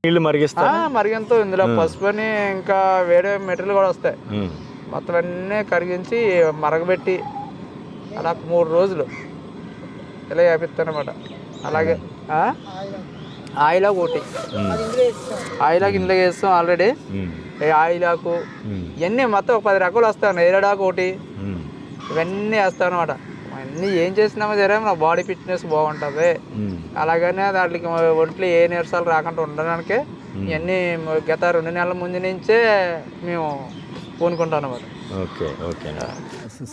నీళ్ళు మరిగిస్తా మరిగంతో ఇందులో పసుపుని ఇంకా వేరే మెటీరియల్ కూడా వస్తాయి. మొత్తం అన్నీ కరిగించి మరగబెట్టి అలా 3 రోజులు ఇలా వేపిస్తానమాట. అలాగే ఆయిలాకు ఒకటి, ఆయిలాకు ఇందులో వేస్తాం ఆల్రెడీ. ఆయిలాకు ఇవన్నీ మొత్తం ఒక 10 రకాలు వస్తాను. ఎరడాకు ఒకటి, ఇవన్నీ వేస్తాను అనమాట. అన్నీ ఏం చేసినామో సరే నా బాడీ ఫిట్నెస్ బాగుంటుంది. అలాగనే దాంట్లోకి ఒంట్లో ఏ నీరసాలు రాకుండా ఉండడానికి ఇవన్నీ గత 2 నెలల ముందు నుంచే మేము పూనుకుంటాం అన్నమాట. Okay okay.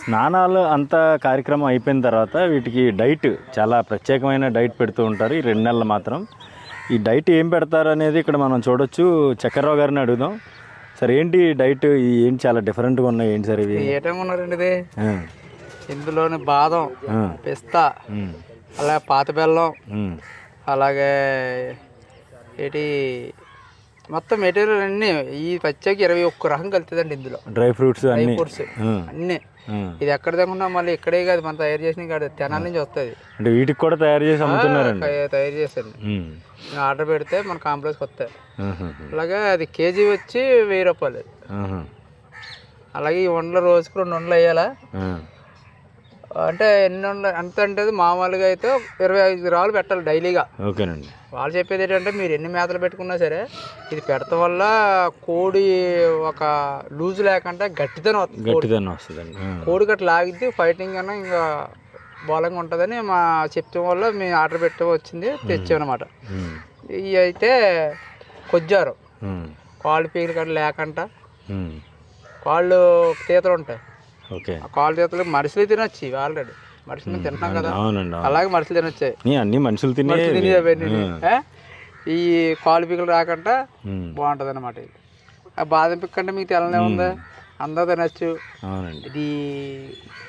స్నానాలు అంతా కార్యక్రమం అయిపోయిన తర్వాత వీటికి డైట్, చాలా ప్రత్యేకమైన డైట్ పెడుతూ ఉంటారు ఈ 2 నెలలు మాత్రం. ఈ డైట్ ఏం పెడతారు అనేది ఇక్కడ మనం చూడొచ్చు. చక్రరావు గారిని అడుగుదాం. సార్ ఏంటి డైట్, ఏంటి చాలా డిఫరెంట్గా ఉన్నాయి ఏంటి సార్ ఇవి? ఏటంగా ఉన్నారండి ఇది? ఇందులోని బాదం, పిస్తా, అలాగే పాత బెల్లం, అలాగే ఏంటి మొత్తం మెటీరియల్ అన్నీ ఈ పచ్చకి 21 రకం కలుతుందండి ఇందులో. డ్రై ఫ్రూట్స్ అన్ని ఫ్రూట్స్ అన్నీ ఇది ఎక్కడ తగ్గున్నా మళ్ళీ ఇక్కడే కాదు మనం తయారు చేసిన కాదు, తెనాల నుంచి వస్తుంది. అంటే వీటికి కూడా తయారు చేసి అమ్ముతున్నారండి. తయారు చేశాను ఆర్డర్ పెడితే మన కాంప్లెక్స్కి వస్తాయి. అలాగే అది కేజీ వచ్చి 1000 రూపాయలు. అలాగే ఈ వండలు రోజుకు 2 వండలు వేయాలా అంటే ఎన్ని వండలు ఎంత అంటే మామూలుగా అయితే 25 రాళ్ళు పెట్టాలి డైలీగా. ఓకేనండి. వాళ్ళు చెప్పేది ఏంటంటే మీరు ఎన్ని మేతలు పెట్టుకున్నా సరే ఇది పెడతాం వల్ల కోడి ఒక లూజ్ లేకుండా గట్టిదనం వస్తుందండి. కోడి గట్ట లాగిద్ది ఫైటింగ్ అన్నా ఇంకా బలంగా ఉంటుందని మా చెప్పడం వల్ల మేము ఆర్డర్ పెట్టి వచ్చింది తెచ్చామన్నమాట. ఇవి అయితే కొజ్జారు కాళ్ళు పీకలు గట్ట లేకుండా కాళ్ళు తీతలు ఉంటాయి. ఆ కాళ్ళు తీతలు మనుషులు తినొచ్చు ఆల్రెడీ, మనుషులు తింటున్నాం కదా అలాగే మనుషులు తినొచ్చాయి అన్ని మనుషులు తిని ఈ కాలు పీకలు రాకుండా బాగుంటుంది అన్నమాట. ఇది ఆ బాదం పిక్ అంటే మీకు తెల్లనే ఉంది, అందరూ తినచ్చు. ఇది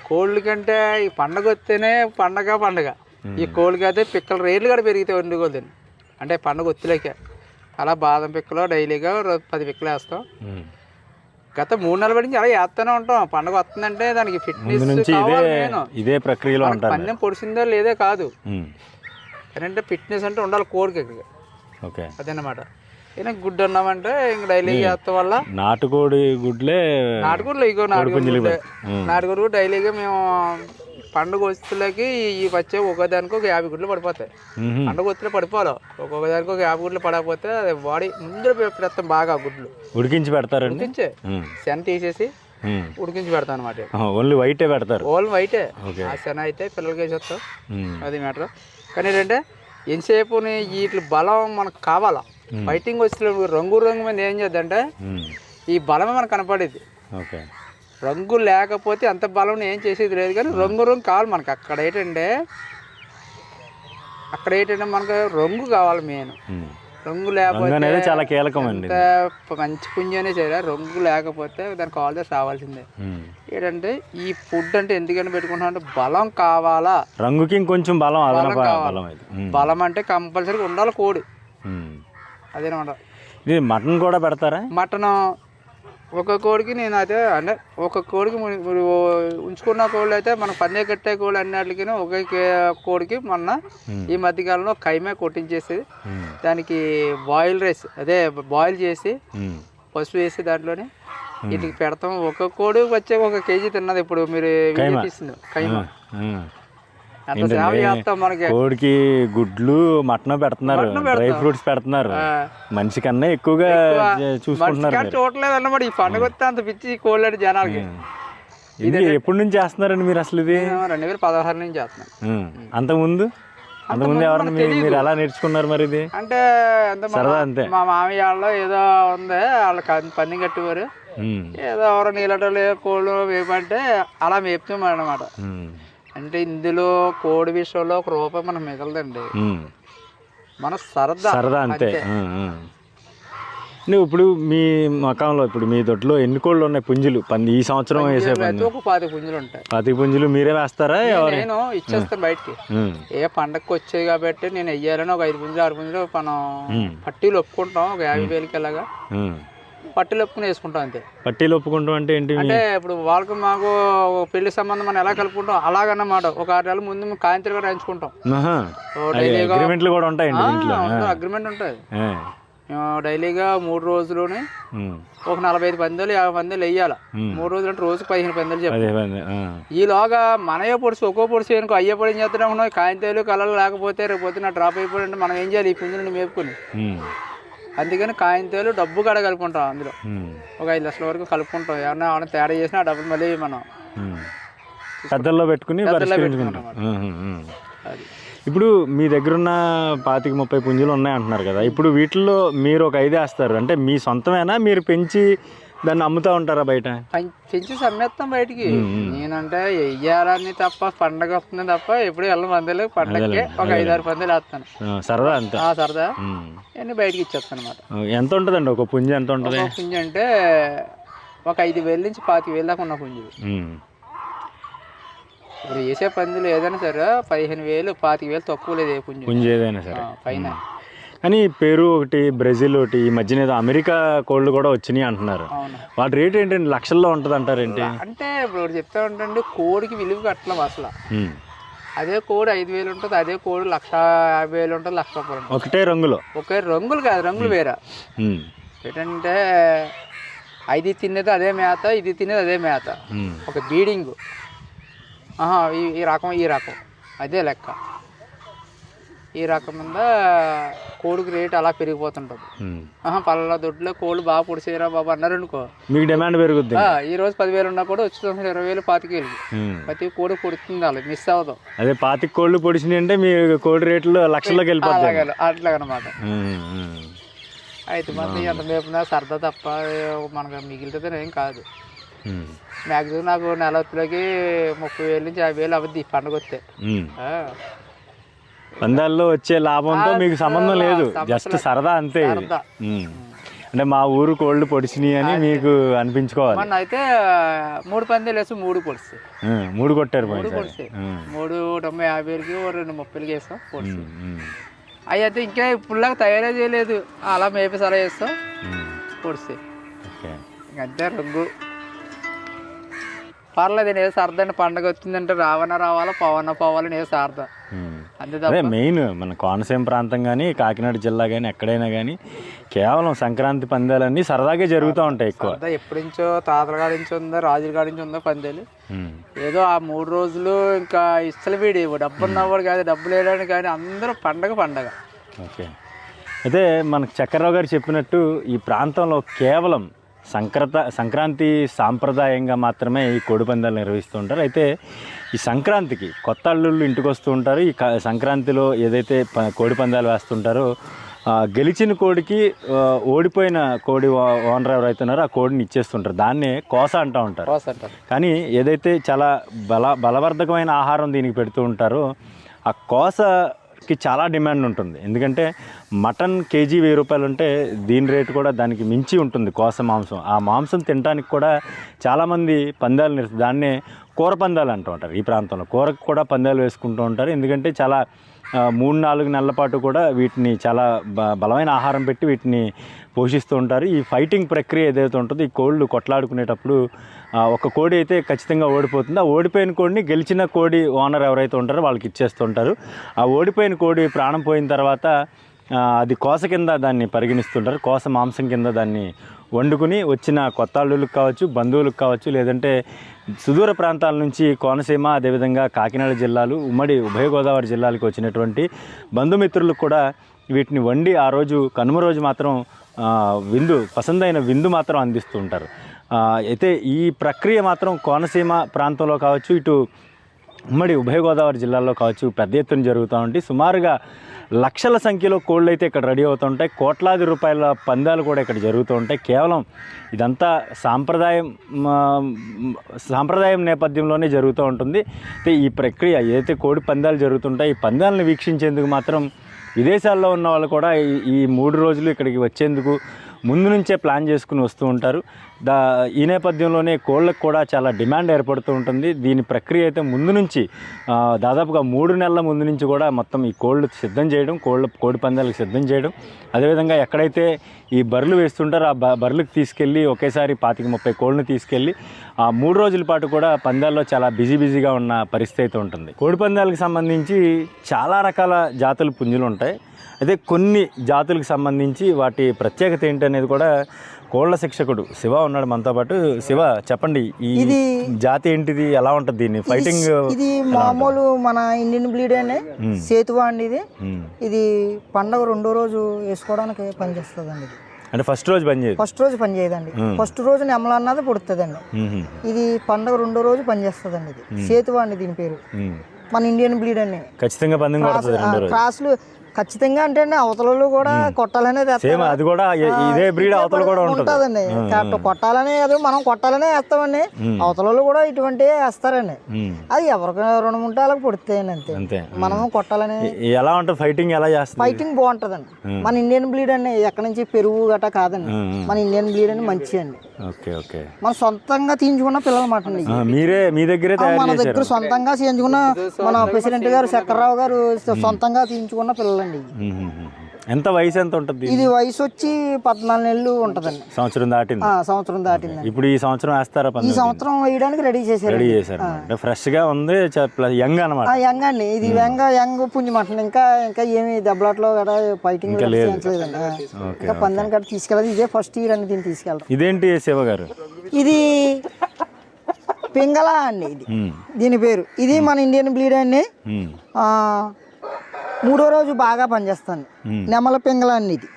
కోళ్ళ కంటే ఈ పండగ వస్తేనే పండగ ఈ కోళ్ళకి అయితే పిక్కల రేట్లు కూడా పెరిగితే వండుకోదు అంటే పండగ ఒత్తులేకే. అలా బాదం పిక్కలు డైలీగా 10 పిక్కలు వేస్తాం. గత 3 నెలల నుంచి అలా వేస్తూనే ఉంటాం. పండుగ వస్తుందంటే దానికి ఫిట్నెస్ ఇదే ప్రక్రియలో పందెం పొడిసిందో లేదే కాదు, ఏంటంటే ఫిట్నెస్ అంటే ఉండాలి కోడికి. అదన్నమాట. ఈయన గుడ్డు అన్నామంటే ఇంక డైలీ చేస్తాం వల్ల నాటుకోడి గుడ్లే ఇగో నాటుకోడి డైలీగా మేము పండుగ వస్తువులకి ఈ వచ్చే ఒకదానికి ఒక 50 గుడ్లు పడిపోతాయి. పండుగ వస్తువులే పడిపోవాలి, ఒక్కొక్క దానికి ఒక 50 గుడ్లు పడకపోతే అది బాడీ ముందర పెడతాం బాగా గుడ్లు ఉడికించి పెడతారు. ఉడికించే శన తీసేసి ఉడికించి పెడతాం అనమాట. ఓన్లీ వైటే పెడతారు. ఓన్లీ వైటే. ఆ శన అయితే పిల్లలకి వేసేస్తాం, అది మ్యాటర్. కానీ ఏంటంటే ఎంతసేపు వీటి బలం మనకు కావాలా. ఫైటింగ్ వచ్చిన రంగు మీద ఏం చేద్దంటే ఈ బలమే మనకు కనపడేది. రంగు లేకపోతే అంత బలం ఏం చేసేది లేదు, కానీ రంగు కావాలి మనకు. అక్కడ ఏంటంటే మనకు రంగు కావాలి మెయిన్. రంగు లేకపోతే చాలా కీలకమండి. మంచి పుంజనే సరే రంగు లేకపోతే దానికి ఆల్రెడీ రావాల్సిందే. ఏంటంటే ఈ ఫుడ్ అంటే ఎందుకని పెట్టుకుంటాం అంటే బలం కావాలా, రంగుకి ఇంకొంచెం బలం కావాలి. బలం అంటే కంపల్సరీగా ఉండాలి కోడి. అదేనమాట. ఇది మటన్ కూడా పెడతారా? మటన్ ఒక కోడికి నేను అయితే అంటే ఒక కోడికి ఉంచుకున్న కోళ్ళు అయితే మనకు పందే కట్టే కోళ్ళు అన్నిటికీ ఒక కోడికి మొన్న ఈ మధ్యకాలంలో కైమే కొట్టించేసి దానికి బాయిల్ రైస్ అదే బాయిల్ చేసి పసుపు వేసి దాంట్లోనే వీటికి పెడతాం. ఒక కోడి వచ్చే 1 కేజీ తిన్నది ఇప్పుడు మీరు తీసింది కైమా. కోడికి గుడ్లు మటన్ పెడుతున్నారు, డ్రై ఫ్రూట్స్ పెడుతున్నారు. మనిషి కన్నా ఎక్కువగా చూసుకుంటున్నారు. చూడలేదు అన్నమాట. ఈ పండుగ వస్తే అంత పిచ్చి కోళ్ళ జనాలకి. ఇది ఎప్పటి నుంచి చేస్తున్నారండి మీరు అసలు? ఇది 2016 నుంచి చేస్తున్నాను. అంతకుముందు ఎవరైనా మీరు ఎలా నేర్చుకున్నారు మరి? ఇది అంటే అంతే మా మామయ్య వాళ్ళు ఏదో ఉంది, వాళ్ళకి పంది కట్టేవారు, ఏదో ఎవరో నీళ్ళ కోళ్ళు వేపంటే అలా మేపుతాం అన్నమాట. అంటే ఇందులో కోడి విషయంలో 1 రూపాయి మనకు మిగలదండి, మన సరదా అంతే. ఇప్పుడు మీ మకంలో ఇప్పుడు మీ దొడ్లో ఎన్ని కోళ్ళు ఉన్నాయి పుంజులు? ఈ సంవత్సరం వేసే ఒక 25 పుంజులు ఉంటాయి. 25 పుంజులు మీరే వేస్తారా? నేను ఇచ్చేస్తాను బయటికి. ఏ పండగకి వచ్చాయి కాబట్టి నేను వెయ్యాలని ఒక 5 పుంజులు 6 పుంజులు మనం పట్టీలు ఒప్పుకుంటాం. ఒక 50,000కి అలాగా పట్టీలు ఒప్పుకుని వేసుకుంటాం అంతే. పట్టీలు ఒప్పుకుంటాం అంటే ఏంటి? అంటే ఇప్పుడు వాళ్ళకి మాకు పెళ్లి సంబంధం మనం ఎలా కలుపుకుంటాం అలాగన్నమాట. ఒక 6 నెలల ముందు మేము కాయంత్రిగా రాయించుకుంటాం. అగ్రిమెంట్లు కూడా ఉంటాయి, అగ్రిమెంట్ ఉంటుంది. మేము డైలీగా 3 రోజులోనే ఒక 45 పందాలు 50 పందాలు వెయ్యాలి. 3 రోజులు అంటే రోజుకి 15 పందాలు చెప్పాలి. ఈలోగా మనయే పొడిచి ఒక్కో పొడిచి అనుకో అయ్యే పొడి ఏం చేస్తున్నాం, కాయంతాలు కళలు లేకపోతే రేపు పొద్దున డ్రాప్ అయిపోయింటే మనం ఏం చేయాలి? ఈ పుంజుని మేపుకొని. అందుకని కాయంతాలు డబ్బు కాడ కలుపుకుంటాం. అందులో ఒక 5 లక్షల వరకు కలుపుకుంటాం. ఏమన్నా తేడా చేసినా ఆ డబ్బులు మళ్ళీ మనం పెద్దల్లో పెట్టుకుని పరిష్కరించుకుంటాం. అది ఇప్పుడు మీ దగ్గర ఉన్న 25-30 పుంజులు ఉన్నాయి అంటున్నారు కదా. ఇప్పుడు వీటిల్లో మీరు ఒక 5 వేస్తారు అంటే మీ సొంతమేనా? మీరు పెంచి దాన్ని అమ్ముతా ఉంటారా బయట? పెంచి అమ్మేస్తాం బయటికి. నేనంటే వెయ్యాలని తప్ప పండగ వస్తుంది తప్ప ఎప్పుడు వెళ్ళ మందులు పండగకి ఒక 5-6 పందులు వేస్తాను. సరదా అంతే. సరదా అన్నీ బయటకి ఇచ్చేస్తాను అనమాట. ఎంత ఉంటుందండి ఒక పుంజు? ఎంత ఉంటుంది? ఒక పుంజు అంటే ఒక 5,000 నుంచి 25,000 దాకా ఉన్న పుంజు. ఇప్పుడు వేసే పందులు ఏదైనా సరే 15,000 25,000 తక్కువ లేదు ఏ పుంజు ఏదైనా సరే పైన. అని పెరు ఒకటి, బ్రెజిల్ ఒకటి, ఈ మధ్యన ఏదో అమెరికా కోళ్ళు కూడా వచ్చినాయి అంటున్నారు. అవును. వాటి రేట్ ఏంటండి? లక్షల్లో ఉంటుంది అంటారేంటి? అంటే ఇప్పుడు చెప్తా ఉంటండి, కోడికి విలువ కట్టలేం అసలు. అదే కోడి 5,000 ఉంటుంది, అదే కోడి 1,50,000 ఉంటుంది, 1,00,000 రూపాయలు ఉంటుంది. ఒకటే రంగులో? ఒకే రంగులు కాదు, రంగులు వేరే. ఏంటంటే అది తినేది అదే మేత, ఇది తినేది అదే మేత. ఒక బీడింగ్ ఈ రకం అదే లెక్క. ఈ రకం మీద కోడికి రేటు అలా పెరిగిపోతుంటుంది. పలానా దొడ్లో కోళ్ళు బాగా పొడిచేయరా బాబు అన్నారు అనుకో, మీకు డిమాండ్ పెరుగుద్ది. ఈ రోజు 10,000 ఉన్నా కూడా వచ్చి 20,000, 25,000 ప్రతి కోడి పొడుతుంది, అలా మిస్ అవ్వదు. అదే 25 కోళ్ళు పొడిచినాయి అంటే మీ కోడి రేట్లు లక్షల్లోకి వెళ్ళిపోతాయి. అట్లాగనమాట. అయితే మంది ఎంత మేపునా సరదా తప్ప మనకు మిగిలితే ఏం కాదు. మ్యాక్సిమం నాకు నెల వచ్చేలోకి 30,000 నుంచి 50,000 అవుద్ది పండుగ వస్తే. పందాల్లో వచ్చే లాభంతో మీకు సంబంధం లేదు, జస్ట్ సరదా అంతే. అంటే మా ఊరు కోళ్ళు పొడిచినాయి అని మీకు అనిపించుకోవాలి. మొన్న అయితే 3 పందాలు వేసి 3 పొడిచి 3 కొట్టారు. 3 పొడిచి 3 50,000కి 2 30,000కి వేస్తాం పొడిచి. అవి అయితే ఇంకా ఇప్పుడులాగా తయారే చేయలేదు, అలా మేపేసి అలా వేస్తాం పొడిచి. ఇంకంతే రంగు పర్లేదు. నేను సరదా పండగ వచ్చిందంటే రావాలా పోవాలా నేను సరదా అంతే. అదే మెయిన్ మన కోనసీమ ప్రాంతం కానీ కాకినాడ జిల్లా కానీ ఎక్కడైనా కానీ కేవలం సంక్రాంతి పందాలన్నీ సరదాగా జరుగుతూ ఉంటాయి ఎక్కువ. ఎప్పటి నుంచో తాతల కాడి నుంచి ఉందో, రాజుల కాడి నుంచి ఉందో పందాలు. ఏదో ఆ 3 రోజులు ఇంకా ఇస్తలు వీడి డబ్బు ఉన్నవాడు కాదు, డబ్బులు వేయడానికి కానీ అందరూ పండగ. ఓకే. అయితే మనకు చక్రరావు గారు చెప్పినట్టు ఈ ప్రాంతంలో కేవలం సంక్రాంతి సాంప్రదాయంగా మాత్రమే ఈ కోడి పందాలు నిర్వహిస్తూ ఉంటారు. అయితే ఈ సంక్రాంతికి కొత్త అల్లుళ్ళు ఇంటికి వస్తూ ఉంటారు. ఈ సంక్రాంతిలో ఏదైతే కోడి పందాలు వేస్తుంటారో గెలిచిన కోడికి ఓడిపోయిన కోడి ఓనర్ ఎవరైతే ఉన్నారో ఆ కోడిని ఇచ్చేస్తుంటారు. దాన్నే కోస అంటూ ఉంటారు. కానీ ఏదైతే చాలా బలవర్ధకమైన ఆహారం దీనికి పెడుతూ ఉంటారో ఆ కోసకి చాలా డిమాండ్ ఉంటుంది. ఎందుకంటే మటన్ కేజీ 1,000 రూపాయలు ఉంటే దీని రేటు కూడా దానికి మించి ఉంటుంది కోస మాంసం. ఆ మాంసం తినడానికి కూడా చాలామంది పందాలు దాన్నే కూర పందాలు అంటూ ఉంటారు. ఈ ప్రాంతంలో కూరకు కూడా పందాలు వేసుకుంటూ ఉంటారు. ఎందుకంటే చాలా 3-4 నెలల పాటు కూడా వీటిని చాలా బలమైన ఆహారం పెట్టి వీటిని పోషిస్తూ ఉంటారు. ఈ ఫైటింగ్ ప్రక్రియ ఏదైతే ఉంటుందో ఈ కోళ్ళు కొట్లాడుకునేటప్పుడు ఒక కోడి అయితే ఖచ్చితంగా ఓడిపోతుంది. ఆ ఓడిపోయిన కోడిని గెలిచిన కోడి ఓనర్ ఎవరైతే ఉంటారో వాళ్ళకి ఇచ్చేస్తుంటారు. ఆ ఓడిపోయిన కోడి ప్రాణం పోయిన తర్వాత అది కోస కింద దాన్ని పరిగణిస్తుంటారు. కోస మాంసం కింద దాన్ని వండుకుని వచ్చిన కొత్త అల్లులకు కావచ్చు, బంధువులకు కావచ్చు, లేదంటే సుదూర ప్రాంతాల నుంచి కోనసీమ అదేవిధంగా కాకినాడ జిల్లాలు, ఉమ్మడి ఉభయ గోదావరి జిల్లాలకు వచ్చినటువంటి బంధుమిత్రులకు కూడా వీటిని వండి ఆ రోజు కనుమ రోజు మాత్రం పసందైన విందు మాత్రం అందిస్తూ ఉంటారు. అయితే ఈ ప్రక్రియ మాత్రం కోనసీమ ప్రాంతంలో కావచ్చు, ఇటు ఉమ్మడి ఉభయ గోదావరి జిల్లాల్లో కావచ్చు పెద్ద ఎత్తున జరుగుతూ ఉంటాయి. సుమారుగా లక్షల సంఖ్యలో కోళ్ళు అయితే ఇక్కడ రెడీ అవుతుంటాయి. కోట్లాది రూపాయల పందాలు కూడా ఇక్కడ జరుగుతూ ఉంటాయి. కేవలం ఇదంతా సాంప్రదాయం నేపథ్యంలోనే జరుగుతూ ఉంటుంది. అయితే ఈ ప్రక్రియ ఏదైతే కోడి పందాలు జరుగుతుంటాయి, ఈ పందాలను వీక్షించేందుకు మాత్రం విదేశాల్లో ఉన్న వాళ్ళు కూడా ఈ 3 రోజులు ఇక్కడికి వచ్చేందుకు ముందు నుంచే ప్లాన్ చేసుకుని వస్తూ ఉంటారు. ఈ నేపథ్యంలోనే కోళ్ళకు కూడా చాలా డిమాండ్ ఏర్పడుతూ ఉంటుంది. దీని ప్రక్రియ అయితే ముందు నుంచి దాదాపుగా 3 నెలల ముందు నుంచి కూడా మొత్తం ఈ కోళ్ళు సిద్ధం చేయడం, కోడి పందాలకు సిద్ధం చేయడం, అదేవిధంగా ఎక్కడైతే ఈ బర్రెలు వేస్తుంటారో ఆ బర్రెలకు తీసుకెళ్ళి ఒకేసారి 25-30 కోళ్ళను తీసుకెళ్ళి ఆ 3 రోజుల పాటు కూడా పందాల్లో చాలా బిజీగా ఉన్న పరిస్థితి ఉంటుంది. కోడి పందాలకు సంబంధించి చాలా రకాల జాతుల పుంజులు ఉంటాయి. అయితే కొన్ని జాతులకు సంబంధించి వాటి ప్రత్యేకత ఏంటనేది కూడా కోళ్ళ శిక్షకుడు శివ ఉన్నాడు మనతో పాటు. శివ, చెప్పండి, ఈ జాతి ఏంటిది, ఎలా ఉంటుంది దీన్ని ఫైటింగ్? ఇది మామూలు మన ఇండియన్ బ్లీడ్ అనే సేతువా అండి. ఇది పండగ 2వ రోజు వేసుకోవడానికి పనిచేస్తుందండి. అంటే ఫస్ట్ రోజు పని చేయదండి. ఫస్ట్ రోజు నెమల అన్నది పుడుతుందండి. ఇది పండగ 2వ రోజు పనిచేస్తుందండి. ఇది సేతువా అండి దీని పేరు. మన ఇండియన్ బ్లీడ్ అనే ఖచ్చితంగా క్రాసులు ఖచ్చితంగా అంటే అవతలలో కూడా కొట్టాలనేది అది కూడా ఇదే బ్రీడ్ అవతల కూడా ఉంటుందండి. కొట్టాలనే కాదు, మనం కొట్టాలనే వేస్తామండి. అవతలలో కూడా ఇటువంటి వేస్తారండి. అది ఎవరికి 2-3 వాళ్ళకి పుడుతాయండి అంతే. మనము కొట్టాలని. ఎలా ఉంటుంది ఫైటింగ్? ఎలా చేస్తారు? ఫైటింగ్ బాగుంటుందండి. మన ఇండియన్ బ్లీడ్ అండి, ఎక్కడి నుంచి పెరుగు గట్రా కాదండి. మన ఇండియన్ బ్లీడ్ అని మంచి అండి. మన సొంతంగా తీయించుకున్న పిల్లలు మాట అండి. మీ దగ్గర మన దగ్గర సొంతంగా చేయించుకున్న మన ప్రెసిడెంట్ గారు చక్రరావు గారు సొంతంగా తీయించుకున్న పిల్లలు. ఎంత వయసు ఎంత ఉంటుంది? ఇది వయసు వచ్చి 14 నెలలు ఉంటుందండి. సంవత్సరం దాటింది. సంవత్సరం దాటిందండి. ఇప్పుడు ఈ సంవత్సరం వేస్తారా? ఈ సంవత్సరం వేయడానికి రెడీ చేశారు. అంటే ఫ్రెష్ గా ఉంది, యంగ్ అనమాట. యంగ్ అండి, ఇది యంగ్ పుంజి మటన్. ఇంకా ఏమి దెబ్బలాట్లో కదా ఫైటింగ్ లేదండి. ఇంకా పందాన్ని కట్ట తీసుకెళ్ళదు. ఇదే ఫస్ట్ ఇయర్ అండి దీన్ని తీసుకెళ్ళడం. ఇదేంటి శివ గారు? ఇది పింగళ అండి, ఇది దీని పేరు. ఇది మన ఇండియన్ బ్లీడ్ అండి. 3వ రోజు బాగా పనిచేస్తుంది. నెమల పింగళ అండి ఇది.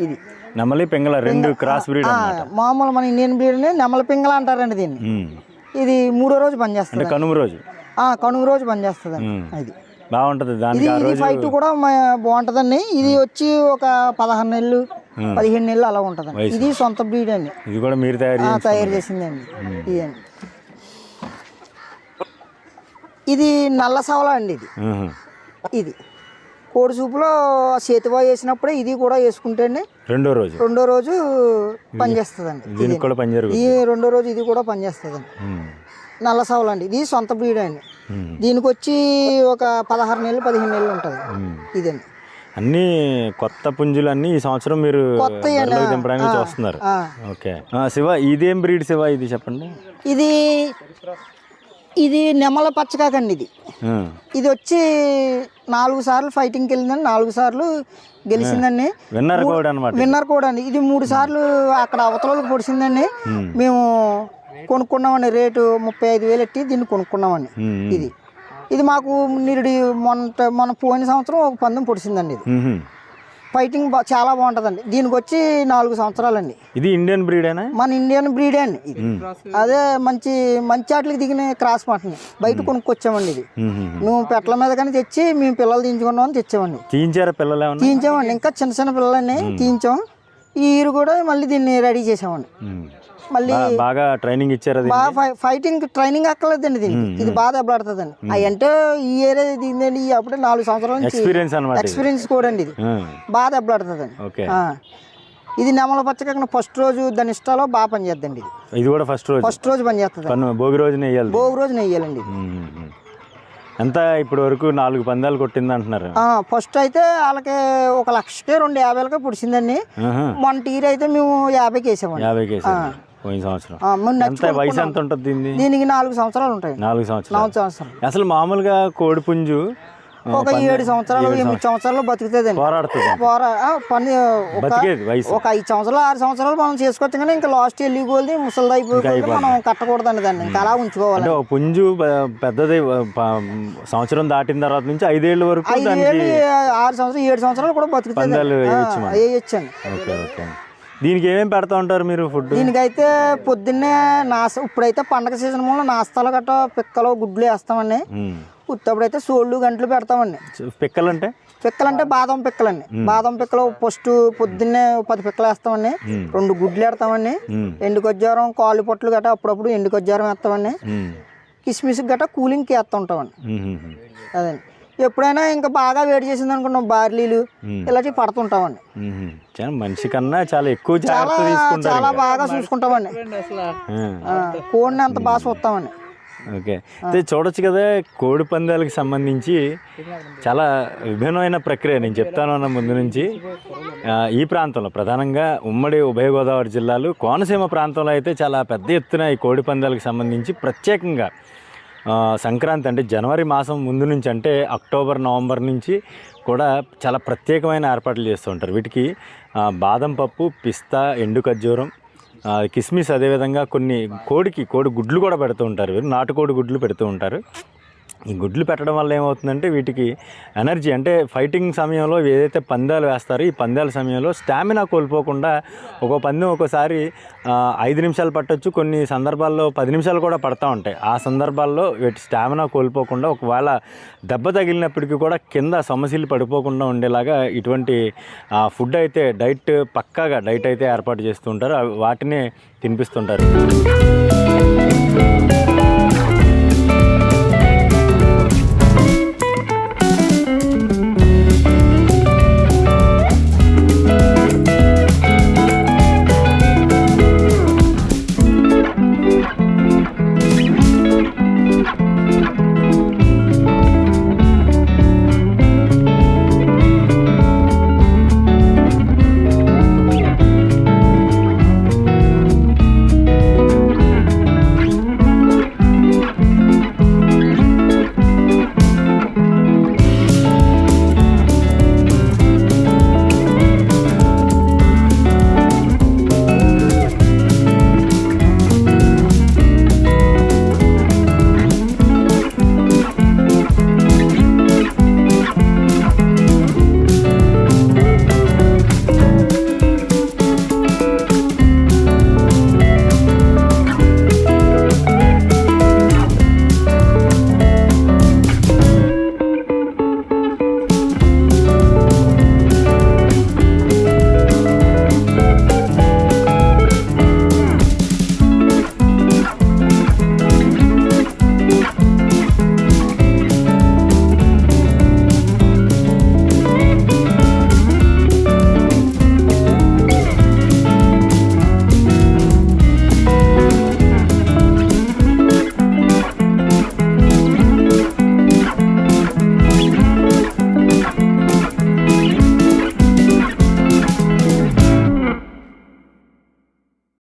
ఇది నెమలి పింగళ రెండు క్రాస్ బ్రీడ్. మామూలు మన ఇండియన్ బ్లీడ్ నెమల పింగళ అంటారండి దీన్ని. ఇది 3వ రోజు పనిచేస్తుంది. కనుమ రోజు. కనుమ రోజు పనిచేస్తుంది. అది బాగుంటది. ఇది ఫైట్ కూడా బాగుంటదండి. ఇది వచ్చి ఒక 16 నెలలు 15 నెలలు అలా ఉంటదండి. ఇది సొంత బ్రీడ్ అండి. ఇది కూడా మీరు తయారు చేసిందండి. ఇదండి, ఇది నల్ల సవల అండి. ఇది కోడి సూపులో చేతివా వేసినప్పుడే ఇది కూడా వేసుకుంటేనే రెండో రోజు పనిచేస్తుందండి. ఈ 2వ రోజు ఇది కూడా పనిచేస్తుందండి. నల్ల సవల అండి, ఇది సొంత బ్రీడ్ అండి. దీనికి వచ్చి ఒక 16 నెలలు 15 నెలలు ఉంటుంది. ఇదండి అన్ని కొత్త పుంజులు అన్ని ఈ సంవత్సరం మీరు దింపడానికి చూస్తున్నారు. ఓకే శివ, ఇదేం బ్రీడ్ శివ? ఇది చెప్పండి. ఇది నెమల పచ్చకాకండి. ఇది వచ్చి 4 సార్లు ఫైటింగ్కి వెళ్ళిందండి. 4 సార్లు గెలిచిందండి. విన్నర్ కూడా అండి. ఇది 3 సార్లు అక్కడ అవతలకు పొడిచిందండి. మేము కొనుక్కున్నామండి. రేటు 35,000 ఎట్టి దీన్ని కొనుక్కున్నామండి. ఇది మాకు నిరుడి మొన్న పోయిన సంవత్సరం ఒక పందెం పొడిచిందండి. ఇది ఫైటింగ్ చాలా బాగుంటుందండి. దీనికి వచ్చి 4 సంవత్సరాలండి. ఇది ఇండియన్ బ్రీడేనా? మన ఇండియన్ బ్రీడే అండి. ఇది అదే మంచి ఆటలకి దిగిన క్రాస్ మటన్ బయట కొనుక్కొచ్చామండి. ఇది నువ్వు పెట్టల మీద కానీ తెచ్చి మేము పిల్లలు తీయించుకున్నామని తెచ్చామండి. తీయించామండి. ఇంకా చిన్న పిల్లలని తీయించాం. ఈ ఇయర్ కూడా మళ్ళీ దీన్ని రెడీ చేసామండి. మళ్ళీ బాగా ట్రైనింగ్ ఇచ్చారు. ఫైటింగ్ ట్రైనింగ్ అక్కర్లేదండి దీనికి. ఇది బాగా దెబ్బలాడుతుందండి. అవి అంటే ఈ ఏరియా దిగిందండి. అప్పుడే 4 సంవత్సరాల నుంచి ఎక్స్పీరియన్స్ కూడా అండి. ఇది బాగా దెబ్బలాడుతుందండి. ఇది నెమల పచ్చకాక ఫస్ట్ రోజు దాని ఇష్టాలో బాగా పనిచేద్దండి. ఇది కూడా ఫస్ట్ రోజు పనిచేస్తుంది. భోగి రోజున వేయాలండి. ఎంత ఇప్పటి వరకు 4 పందాలు కొట్టింది అంటున్నారు. ఫస్ట్ అయితే వాళ్ళకి 1,00,000కి 250,000కి పుడిచిందండి. మొన్న టీర్ అయితే మేము 50కి వేసామండి. 50కి పోయిన సంవత్సరం. వయసు ఎంత ఉంటుంది దీనికి? 4 సంవత్సరాలు ఉంటాయి. 4 సంవత్సరాలు. అసలు మామూలుగా కోడి పుంజు ఒక 7 సంవత్సరాలు 8 సంవత్సరాలు బతుకుతుందండి. ఒక 5 సంవత్సరాలు 6 సంవత్సరాలు మనం చేసుకోవచ్చు. కానీ ఇంకా లాస్ట్ వెళ్ళి గోల్ది ముసలిది అయిపోయి మనం కట్టకూడదండి దాన్ని. ఇంకా అలా ఉంచుకోవాలి. పుంజు పెద్దది సంవత్సరం దాటిన తర్వాత నుంచి 5 ఏళ్ళ వరకు 6 సంవత్సరాలు 7 సంవత్సరాలు కూడా బతుకుతుంది. వేయచ్చండి. దీనికి ఏమేమి పెడతా ఉంటారు మీరు ఫుడ్? దీనికైతే పొద్దున్నే ఇప్పుడైతే పండగ సీజన్ మూల నాస్తాలు గట్ట పిక్కలు గుడ్లు వేస్తామండి. ఉత్తప్పుడైతే సోళ్ళు గంటలు పెడతామండి. పిక్కలంటే బాదం పిక్కలండి. బాదం పిక్కలు ఫస్ట్ పొద్దున్నే 10 పిక్కలు వేస్తామండి. 2 గుడ్లు వేస్తామండి. ఎండుకొజ్జారం కాళ్ళు పొట్లు గట్ట అప్పుడప్పుడు ఎండుకొజ్జారం వేస్తామండి. కిస్మిస్ గట్ట కూలింగ్కి వేస్తూ ఉంటామండి. అదండి. ఎప్పుడైనా ఇంకా బాగా వేడి చేసింది అనుకున్నాం బార్లీలు ఇలాంటివి పడుతుంటామండి. మనిషి కన్నా చాలా ఎక్కువ చాలా బాగా చూసుకుంటామండి. కోడిని అంత బాగా చూస్తామండి. ఓకే, అయితే చూడొచ్చు కదా, కోడి పందాలకు సంబంధించి చాలా విభిన్నమైన ప్రక్రియ. నేను చెప్తాను అన్న ముందు నుంచి ఈ ప్రాంతంలో ప్రధానంగా ఉమ్మడి ఉభయ గోదావరి జిల్లాలు కోనసీమ ప్రాంతంలో అయితే చాలా పెద్ద ఎత్తున ఈ కోడి పందాలకు సంబంధించి ప్రత్యేకంగా సంక్రాంతి అంటే జనవరి మాసం ముందు నుంచి అంటే అక్టోబర్ నవంబర్ నుంచి కూడా చాలా ప్రత్యేకమైన ఏర్పాట్లు చేస్తూ ఉంటారు. వీటికి బాదం పప్పు, పిస్తా, ఎండు ఖర్జూరం, కిస్మిస్, అదేవిధంగా కోడి గుడ్లు కూడా పెడుతూ ఉంటారు. నాటుకోడి గుడ్లు పెడుతూ ఉంటారు. ఈ గుడ్లు పెట్టడం వల్ల ఏమవుతుందంటే వీటికి ఎనర్జీ, అంటే ఫైటింగ్ సమయంలో ఏదైతే పందాలు వేస్తారో ఈ పందాల సమయంలో స్టామినా కోల్పోకుండా పందెం ఒక్కోసారి 5 నిమిషాలు పట్టొచ్చు, కొన్ని సందర్భాల్లో 10 నిమిషాలు కూడా పడతా ఉంటాయి. ఆ సందర్భాల్లో వీటి స్టామినా కోల్పోకుండా ఒకవేళ దెబ్బ తగిలినప్పటికీ కూడా కింద సమస్యలు పడిపోకుండా ఉండేలాగా ఇటువంటి ఫుడ్ అయితే పక్కాగా డైట్ అయితే ఏర్పాటు చేస్తూ ఉంటారు. వాటినే తినిపిస్తుంటారు.